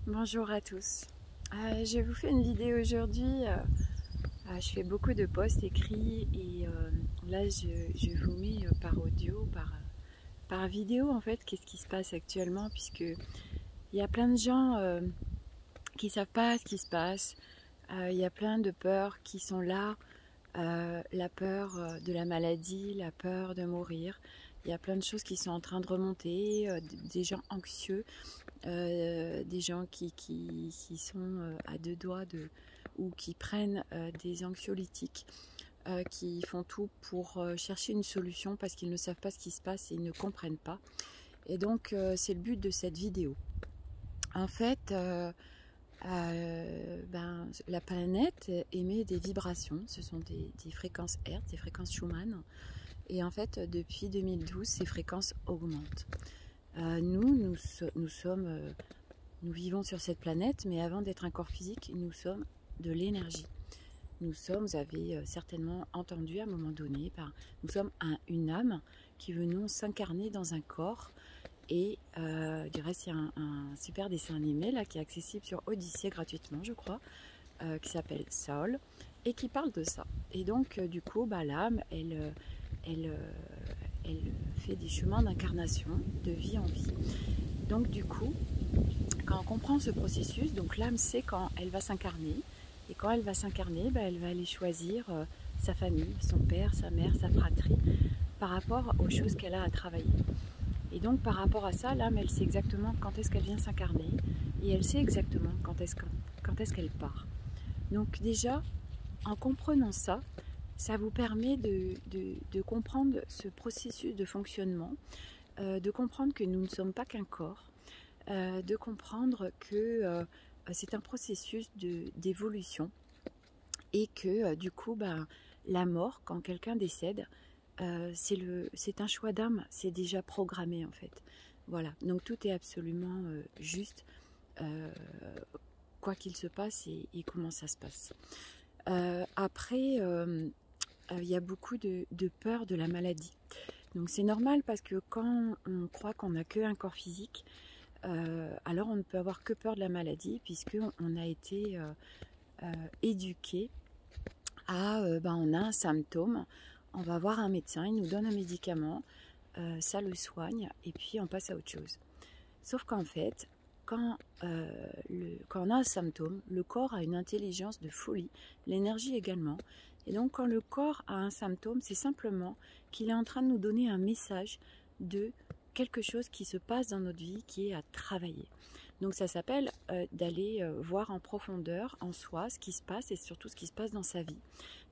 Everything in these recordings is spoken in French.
Bonjour à tous. Je vous fais une vidéo aujourd'hui. Je fais beaucoup de posts écrits et là je vous mets par audio, par vidéo en fait, qu'est-ce qui se passe actuellement, puisque il y a plein de gens qui ne savent pas ce qui se passe. Il y a plein de peurs qui sont là, la peur de la maladie, la peur de mourir. Il y a plein de choses qui sont en train de remonter, des gens anxieux, des gens qui sont à deux doigts ou qui prennent des anxiolytiques, qui font tout pour chercher une solution parce qu'ils ne savent pas ce qui se passe et ils ne comprennent pas. Et donc c'est le but de cette vidéo. En fait, la planète émet des vibrations, ce sont des fréquences Hertz, des fréquences Schumann. Et en fait, depuis 2012, ces fréquences augmentent. Nous vivons sur cette planète, mais avant d'être un corps physique, nous sommes de l'énergie. Vous avez certainement entendu à un moment donné, nous sommes une âme qui venons s'incarner dans un corps. Et du reste, il y a un super dessin animé là, qui est accessible sur Odyssée gratuitement, je crois, qui s'appelle Soul, et qui parle de ça. Et donc, du coup, l'âme, elle fait des chemins d'incarnation, de vie en vie. Donc du coup, quand on comprend ce processus, donc l'âme sait quand elle va s'incarner, et quand elle va s'incarner, elle va aller choisir sa famille, son père, sa mère, sa fratrie, par rapport aux choses qu'elle a à travailler. Et donc par rapport à ça, l'âme, elle sait exactement quand est-ce qu'elle vient s'incarner, et elle sait exactement quand est-ce qu'elle part. Donc déjà, en comprenant ça, ça vous permet de comprendre ce processus de fonctionnement, de comprendre que nous ne sommes pas qu'un corps, de comprendre que c'est un processus d'évolution et que du coup, la mort, quand quelqu'un décède, c'est un choix d'âme, c'est déjà programmé en fait. Voilà, donc tout est absolument juste, quoi qu'il se passe et comment ça se passe. Après, il y a beaucoup de peur de la maladie. Donc c'est normal parce que quand on croit qu'on n'a qu'un corps physique, alors on ne peut avoir que peur de la maladie puisqu'on a été éduqué à, on a un symptôme, on va voir un médecin, il nous donne un médicament, ça le soigne et puis on passe à autre chose. Sauf qu'en fait, quand on a un symptôme, le corps a une intelligence de folie, l'énergie également. Et donc quand le corps a un symptôme, c'est simplement qu'il est en train de nous donner un message de quelque chose qui se passe dans notre vie, qui est à travailler. Donc ça s'appelle d'aller voir en profondeur en soi ce qui se passe et surtout ce qui se passe dans sa vie.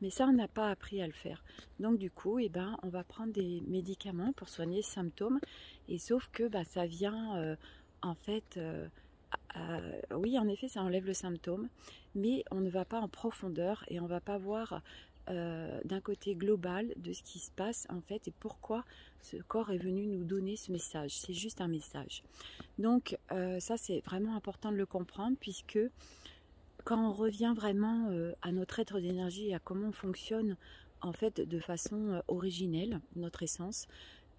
Mais ça, on n'a pas appris à le faire. Donc du coup, on va prendre des médicaments pour soigner ce symptôme. Et sauf que ça vient en fait... oui, en effet, ça enlève le symptôme, mais on ne va pas en profondeur et on ne va pas voir d'un côté global de ce qui se passe en fait et pourquoi ce corps est venu nous donner ce message. C'est juste un message. Donc ça, c'est vraiment important de le comprendre puisque quand on revient vraiment à notre être d'énergie et à comment on fonctionne en fait de façon originelle, notre essence,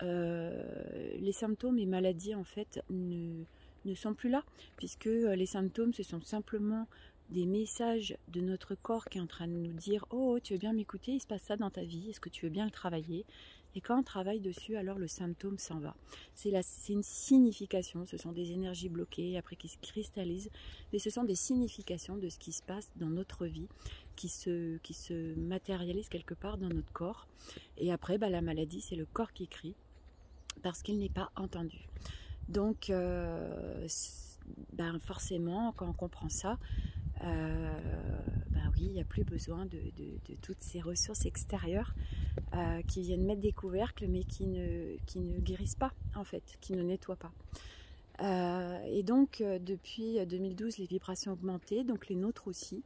les symptômes et maladies en fait ne sont plus là, puisque les symptômes, ce sont simplement des messages de notre corps qui est en train de nous dire « Oh, tu veux bien m'écouter, il se passe ça dans ta vie, est-ce que tu veux bien le travailler ?» Et quand on travaille dessus, alors le symptôme s'en va. C'est une signification, ce sont des énergies bloquées, après qui se cristallisent, mais ce sont des significations de ce qui se passe dans notre vie, qui se matérialise quelque part dans notre corps. Et après, la maladie, c'est le corps qui crie, parce qu'il n'est pas entendu. Donc, forcément, quand on comprend ça, oui, il n'y a plus besoin de toutes ces ressources extérieures qui viennent mettre des couvercles, mais qui ne guérissent pas, en fait, qui ne nettoient pas. Et donc, depuis 2012, les vibrations ont augmenté, donc les nôtres aussi.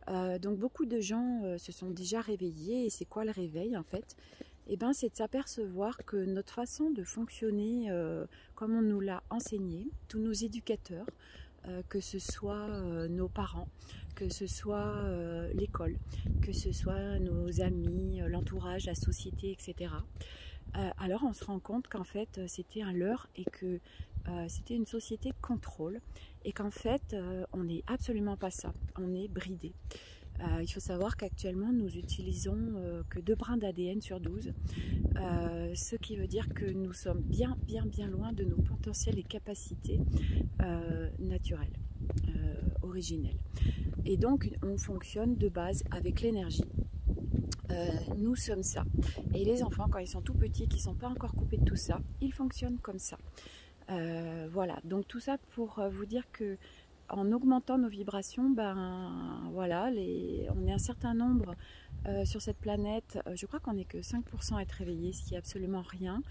Donc, beaucoup de gens se sont déjà réveillés. Et c'est quoi le réveil, en fait ? C'est de s'apercevoir que notre façon de fonctionner, comme on nous l'a enseigné, tous nos éducateurs, que ce soit nos parents, que ce soit l'école, que ce soit nos amis, l'entourage, la société, etc. Alors on se rend compte qu'en fait c'était un leurre et que c'était une société de contrôle et qu'en fait, on n'est absolument pas ça. On est bridé. Il faut savoir qu'actuellement, nous utilisons que 2 brins d'ADN sur 12, ce qui veut dire que nous sommes bien loin de nos potentiels et capacités naturelles, originelles. Et donc, on fonctionne de base avec l'énergie. Nous sommes ça. Et les enfants, quand ils sont tout petits, qui ne sont pas encore coupés de tout ça, ils fonctionnent comme ça. Voilà, donc tout ça pour vous dire que en augmentant nos vibrations, ben voilà, on est un certain nombre sur cette planète. Je crois qu'on n'est que 5% à être réveillés, ce qui est absolument rien.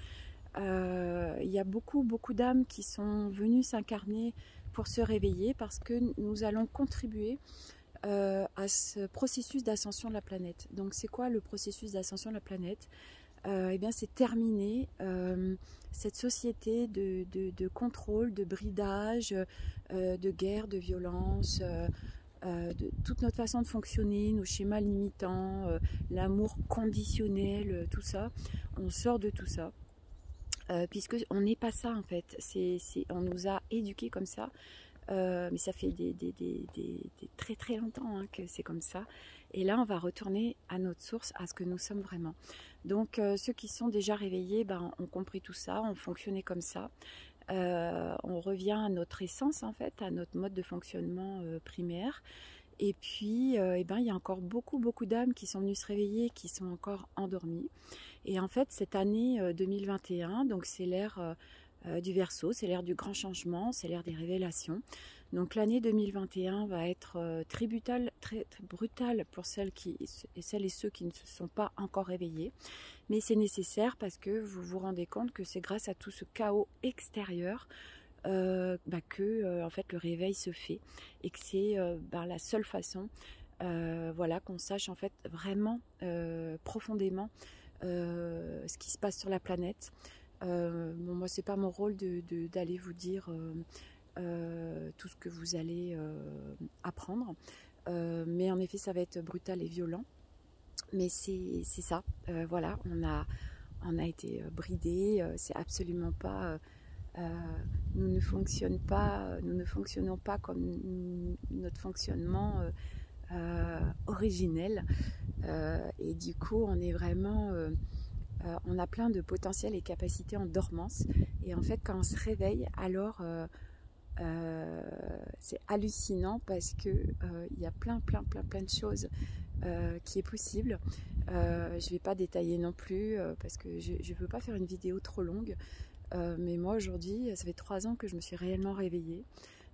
Il y a beaucoup d'âmes qui sont venues s'incarner pour se réveiller parce que nous allons contribuer à ce processus d'ascension de la planète. Donc c'est quoi le processus d'ascension de la planète? Eh bien c'est terminer cette société de contrôle, de bridage, de guerre, de violence, de toute notre façon de fonctionner, nos schémas limitants, l'amour conditionnel, tout ça. On sort de tout ça. Puisque on n'est pas ça en fait, on nous a éduqués comme ça, mais ça fait très longtemps hein, que c'est comme ça. Et là on va retourner à notre source, à ce que nous sommes vraiment. Donc ceux qui sont déjà réveillés ont compris tout ça, ont fonctionné comme ça. On revient à notre essence en fait, à notre mode de fonctionnement primaire. Et puis il y a encore beaucoup d'âmes qui sont venues se réveiller, qui sont encore endormies. Et en fait cette année 2021, donc c'est l'ère du Verseau, c'est l'ère du grand changement, c'est l'ère des révélations. Donc l'année 2021 va être très brutale pour celles et ceux qui ne se sont pas encore réveillés. Mais c'est nécessaire parce que vous vous rendez compte que c'est grâce à tout ce chaos extérieur que en fait le réveil se fait et que c'est la seule façon voilà, qu'on sache en fait vraiment profondément ce qui se passe sur la planète. Bon, moi c'est pas mon rôle d'aller vous dire tout ce que vous allez apprendre, mais en effet ça va être brutal et violent, mais c'est ça, voilà, on a été bridés, c'est absolument pas nous ne fonctionnons pas comme notre fonctionnement originel, et du coup on est vraiment on a plein de potentiel et capacités en dormance, et en fait quand on se réveille alors c'est hallucinant parce que il y a plein de choses qui est possible. Je vais pas détailler non plus parce que je veux pas faire une vidéo trop longue. Mais moi aujourd'hui, ça fait 3 ans que je me suis réellement réveillée.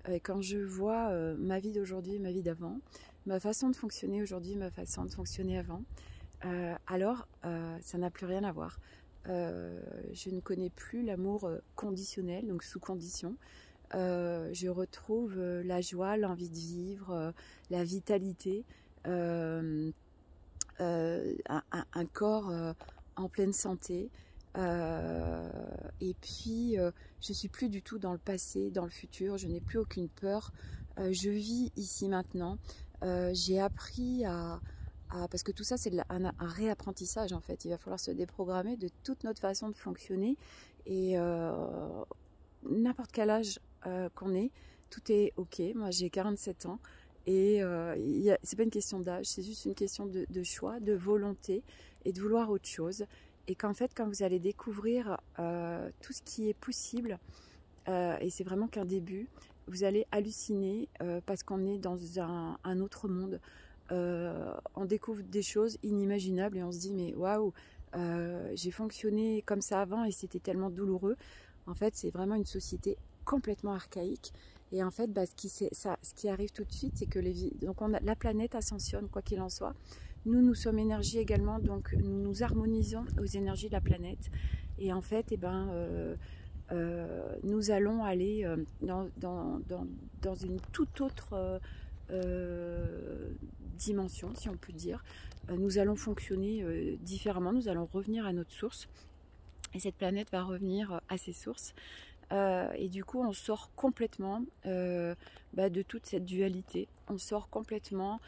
Et quand je vois ma vie d'aujourd'hui et ma vie d'avant, ma façon de fonctionner aujourd'hui, ma façon de fonctionner avant, alors ça n'a plus rien à voir. Je ne connais plus l'amour conditionnel, donc sous condition. Je retrouve la joie, l'envie de vivre, la vitalité, un corps en pleine santé. Et puis je suis plus du tout dans le passé, dans le futur, je n'ai plus aucune peur, je vis ici maintenant. J'ai appris parce que tout ça c'est un réapprentissage en fait, il va falloir se déprogrammer de toute notre façon de fonctionner, et n'importe quel âge qu'on ait, tout est ok. Moi j'ai 47 ans et c'est pas une question d'âge, c'est juste une question de choix, de volonté et de vouloir autre chose. Et qu'en fait, quand vous allez découvrir tout ce qui est possible, et c'est vraiment qu'un début, vous allez halluciner parce qu'on est dans un autre monde. On découvre des choses inimaginables et on se dit mais waouh, j'ai fonctionné comme ça avant et c'était tellement douloureux. En fait, c'est vraiment une société complètement archaïque. Et en fait, ce qui arrive tout de suite, c'est que la planète ascensionne, quoi qu'il en soit. Nous sommes énergie également, donc nous nous harmonisons aux énergies de la planète. Et en fait, nous allons aller dans une toute autre dimension, si on peut dire. Nous allons fonctionner différemment, nous allons revenir à notre source. Et cette planète va revenir à ses sources. Et du coup, on sort complètement de toute cette dualité. On sort complètement...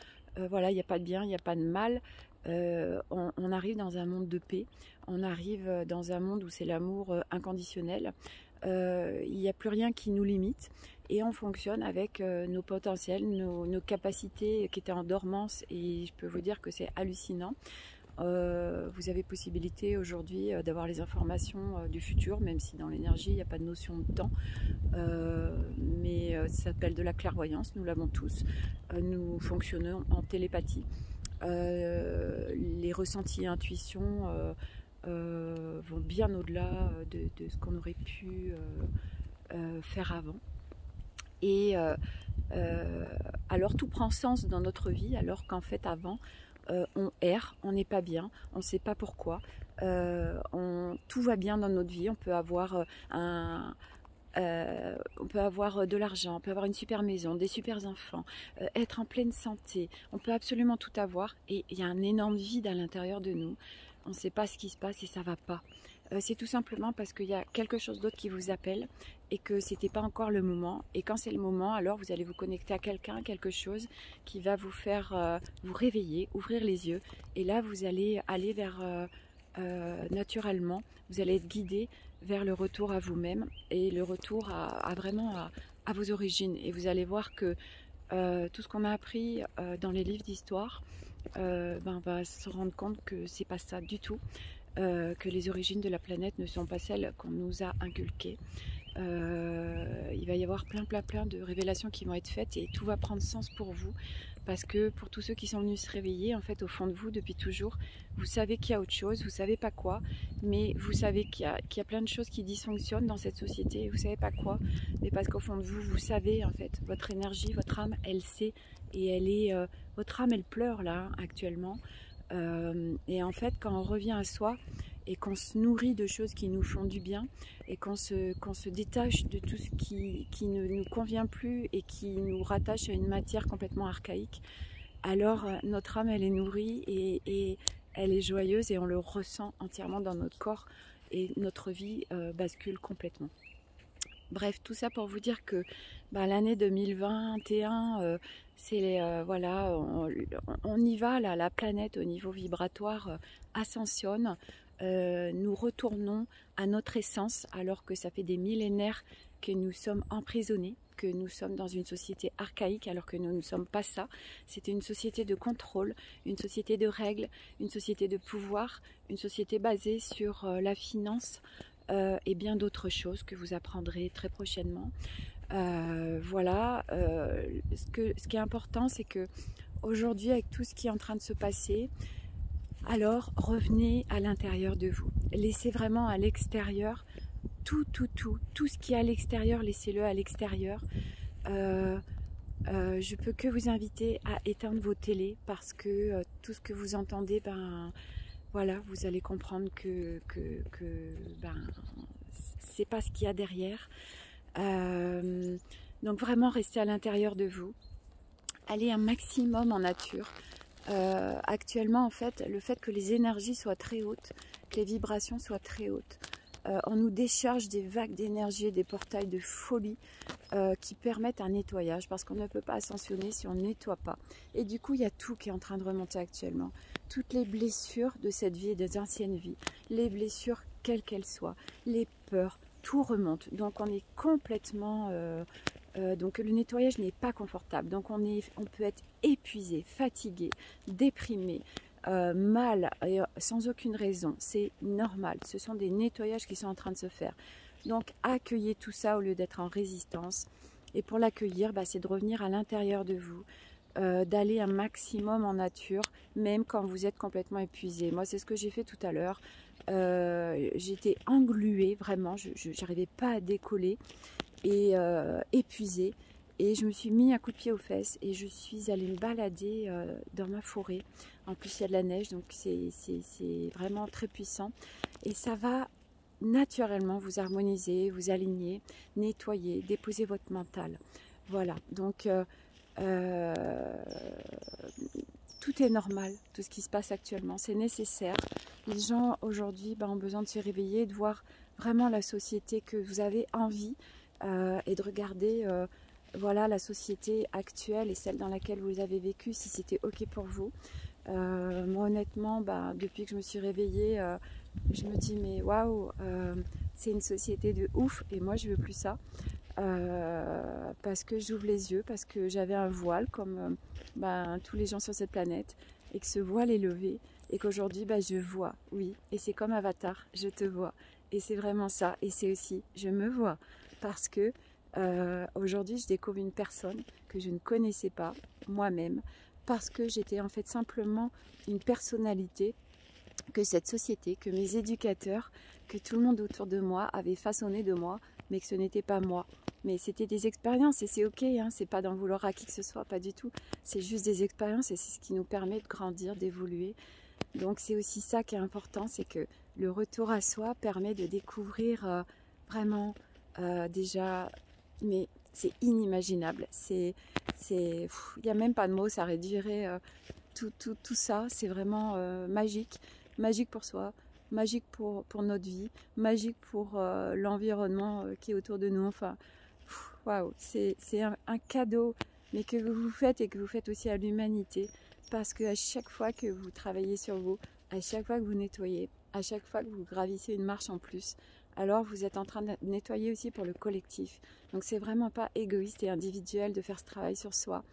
voilà, il n'y a pas de bien, il n'y a pas de mal. On arrive dans un monde de paix. On arrive dans un monde où c'est l'amour inconditionnel. il n'y a plus rien qui nous limite et on fonctionne avec nos potentiels, nos capacités qui étaient en dormance, et je peux vous dire que c'est hallucinant. Vous avez possibilité aujourd'hui d'avoir les informations du futur, même si dans l'énergie il n'y a pas de notion de temps, mais ça s'appelle de la clairvoyance, nous l'avons tous. Nous fonctionnons en télépathie. Les ressentis et intuitions vont bien au-delà de ce qu'on aurait pu faire avant. Et alors tout prend sens dans notre vie, alors qu'en fait avant on erre, on n'est pas bien, on ne sait pas pourquoi, tout va bien dans notre vie, on peut avoir de l'argent, on peut avoir une super maison, des super enfants, être en pleine santé, on peut absolument tout avoir, et il y a un énorme vide à l'intérieur de nous, on ne sait pas ce qui se passe et ça ne va pas. C'est tout simplement parce qu'il y a quelque chose d'autre qui vous appelle et que c'était pas encore le moment. Et quand c'est le moment, alors vous allez vous connecter à quelqu'un, quelque chose qui va vous faire vous réveiller, ouvrir les yeux. Et là, vous allez aller vers naturellement, vous allez être guidé vers le retour à vous-même et le retour à vos origines. Et vous allez voir que tout ce qu'on a appris dans les livres d'histoire, on va se rendre compte que c'est pas ça du tout. Que les origines de la planète ne sont pas celles qu'on nous a inculquées. Il va y avoir plein de révélations qui vont être faites et tout va prendre sens pour vous, parce que pour tous ceux qui sont venus se réveiller, en fait au fond de vous depuis toujours, vous savez qu'il y a autre chose, vous savez pas quoi, mais vous savez qu'il y a plein de choses qui dysfonctionnent dans cette société, vous savez pas quoi, mais parce qu'au fond de vous, vous savez en fait, votre énergie, votre âme, elle sait, et elle est, votre âme elle pleure là actuellement. Et en fait, quand on revient à soi et qu'on se nourrit de choses qui nous font du bien et qu'on se détache de tout ce qui ne nous convient plus et qui nous rattache à une matière complètement archaïque, alors notre âme elle est nourrie et elle est joyeuse et on le ressent entièrement dans notre corps et notre vie bascule complètement. Bref, tout ça pour vous dire que l'année 2021, c'est voilà, on y va, là, la planète au niveau vibratoire ascensionne. Nous retournons à notre essence, alors que ça fait des millénaires que nous sommes emprisonnés, que nous sommes dans une société archaïque, alors que nous ne sommes pas ça. C'était une société de contrôle, une société de règles, une société de pouvoir, une société basée sur la finance, et bien d'autres choses que vous apprendrez très prochainement. Voilà, ce qui est important, c'est que aujourd'hui, avec tout ce qui est en train de se passer, alors revenez à l'intérieur de vous. Laissez vraiment à l'extérieur tout ce qui est à l'extérieur, laissez-le à l'extérieur. Je peux que vous inviter à éteindre vos télés, parce que tout ce que vous entendez, voilà, vous allez comprendre que c'est pas ce qu'il y a derrière. Donc vraiment restez à l'intérieur de vous. Allez un maximum en nature. Actuellement, en fait, le fait que les énergies soient très hautes, que les vibrations soient très hautes, on nous décharge des vagues d'énergie et des portails de folie qui permettent un nettoyage, parce qu'on ne peut pas ascensionner si on ne nettoie pas. Et du coup, il y a tout qui est en train de remonter actuellement. Toutes les blessures de cette vie et des anciennes vies, les blessures quelles qu'elles soient, les peurs, tout remonte. Donc on est complètement... donc le nettoyage n'est pas confortable. Donc on peut être épuisé, fatigué, déprimé, mal, sans aucune raison. C'est normal. Ce sont des nettoyages qui sont en train de se faire. Donc accueillez tout ça au lieu d'être en résistance. Et pour l'accueillir, c'est de revenir à l'intérieur de vous, d'aller un maximum en nature, même quand vous êtes complètement épuisé. Moi, c'est ce que j'ai fait tout à l'heure. J'étais engluée, vraiment, je n'arrivais pas à décoller et épuisée. Et je me suis mis un coup de pied aux fesses et je suis allée me balader dans ma forêt. En plus, il y a de la neige, donc c'est vraiment très puissant. Et ça va naturellement vous harmoniser, vous aligner, nettoyer, déposer votre mental. Voilà, donc tout est normal, tout ce qui se passe actuellement, c'est nécessaire. Les gens aujourd'hui ont besoin de se réveiller, de voir vraiment la société que vous avez envie et de regarder voilà, la société actuelle et celle dans laquelle vous avez vécu, si c'était ok pour vous. Moi honnêtement, depuis que je me suis réveillée, je me dis mais waouh, c'est une société de ouf et moi je veux plus ça. Parce que j'ouvre les yeux, parce que j'avais un voile comme tous les gens sur cette planète et que ce voile est levé et qu'aujourd'hui je vois, oui, et c'est comme Avatar, je te vois et c'est vraiment ça et c'est aussi je me vois parce que aujourd'hui je découvre une personne que je ne connaissais pas moi-même parce que j'étais en fait simplement une personnalité que cette société, que mes éducateurs, que tout le monde autour de moi avait façonné de moi, mais que ce n'était pas moi. Mais c'était des expériences et c'est ok, hein, c'est pas d'en vouloir à qui que ce soit, pas du tout. C'est juste des expériences et c'est ce qui nous permet de grandir, d'évoluer. Donc c'est aussi ça qui est important, c'est que le retour à soi permet de découvrir vraiment déjà, mais c'est inimaginable. Il n'y a même pas de mots, ça réduirait tout ça, c'est vraiment magique. Magique pour soi, magique pour notre vie, magique pour l'environnement qui est autour de nous. Enfin, waouh, c'est un cadeau, mais que vous vous faites et que vous faites aussi à l'humanité. Parce qu'à chaque fois que vous travaillez sur vous, à chaque fois que vous nettoyez, à chaque fois que vous gravissez une marche en plus, alors vous êtes en train de nettoyer aussi pour le collectif. Donc c'est vraiment pas égoïste et individuel de faire ce travail sur soi.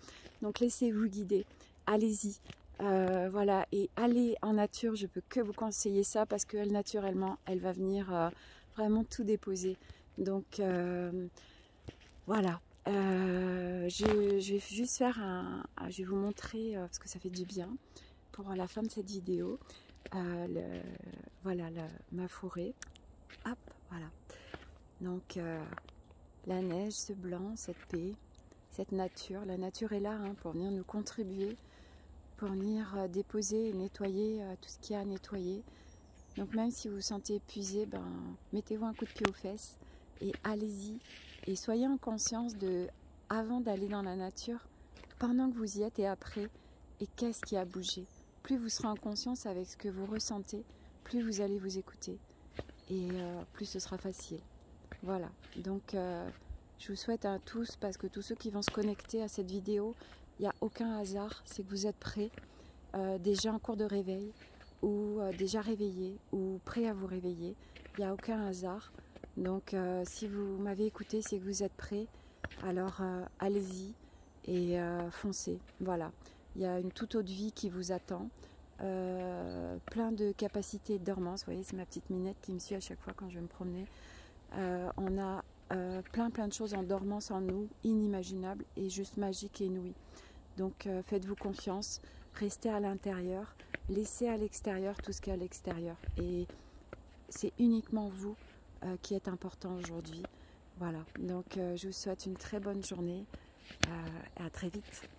Donc laissez-vous guider, allez-y. Voilà, et aller en nature, je peux que vous conseiller ça parce qu'elle naturellement, elle va venir vraiment tout déposer. Donc voilà, je vais juste faire je vais vous montrer parce que ça fait du bien pour la fin de cette vidéo. Voilà ma forêt. Hop, voilà. Donc la neige, ce blanc, cette paix, cette nature. La nature est là hein, pour venir nous contribuer, pour venir déposer et nettoyer tout ce qu'il y a à nettoyer. Donc même si vous vous sentez épuisé, mettez-vous un coup de pied aux fesses et allez-y. Et soyez en conscience avant d'aller dans la nature, pendant que vous y êtes et après, et qu'est-ce qui a bougé. Plus vous serez en conscience avec ce que vous ressentez, plus vous allez vous écouter. Et plus ce sera facile. Voilà, donc je vous souhaite à tous, parce que tous ceux qui vont se connecter à cette vidéo, il n'y a aucun hasard, c'est que vous êtes prêts, déjà en cours de réveil, ou déjà réveillés, ou prêts à vous réveiller. Il n'y a aucun hasard. Donc si vous m'avez écouté, c'est que vous êtes prêts. Alors allez-y et foncez. Voilà, il y a une toute autre vie qui vous attend. Plein de capacités de dormance. Vous voyez, c'est ma petite minette qui me suit à chaque fois quand je vais me promener. On a plein de choses en dormance en nous, inimaginables et juste magiques et inouïes. Donc faites-vous confiance, restez à l'intérieur, laissez à l'extérieur tout ce qu'il y a à l'extérieur. Et c'est uniquement vous qui êtes important aujourd'hui. Voilà, donc je vous souhaite une très bonne journée et à très vite.